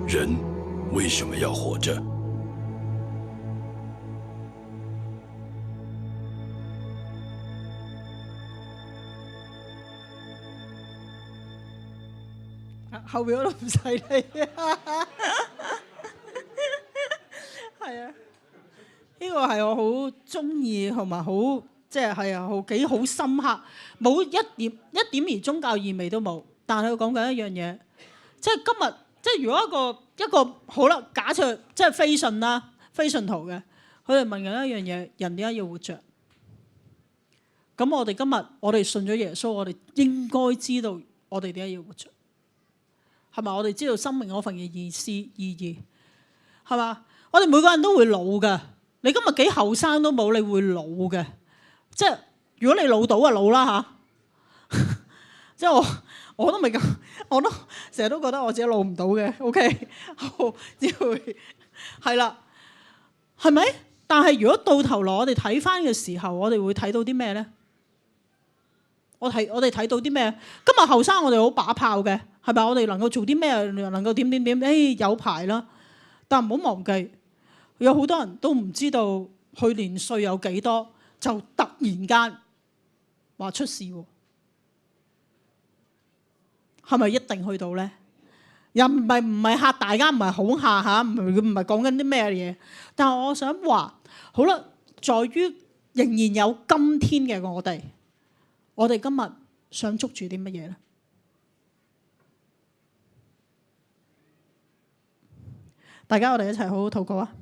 人为什么要活着？後邊我都唔使理。係啊，呢個係我好中意同埋好即係啊，好深刻，冇一點兒宗教意味都冇。但係佢講緊一樣嘢，即係今日。即係如果一個好啦，假設即係非信啦，非信徒嘅，佢哋問緊一樣嘢：人點解要活着？咁我哋今日我哋信咗耶穌，我哋應該知道我哋點解要活着，係咪？我哋知道生命嗰份嘅意義，係嘛？我哋每個人都會老㗎，你今日幾後生都冇，你會老嘅。即係如果你老到就老啦嚇，即係我都未咁，我都成日都覺得我自己老唔到嘅。OK， 好，只會係啦，係咪？但係如果到頭來我哋睇翻嘅時候，我哋會睇到啲咩咧？我哋睇到啲咩？今日後生我哋好把炮嘅，係咪？我哋能夠做啲咩？能夠點？有排啦。但唔好忘記，有好多人都唔知道佢年歲有幾多，就突然間話出事喎。係咪一定去到呢？又唔係嚇大家，唔係恐嚇嚇，唔係講緊啲咩嘢。但係我想話，好啦，在於仍然有今天嘅我哋今日想捉住啲乜嘢呢？大家我哋一齊好好禱告啊！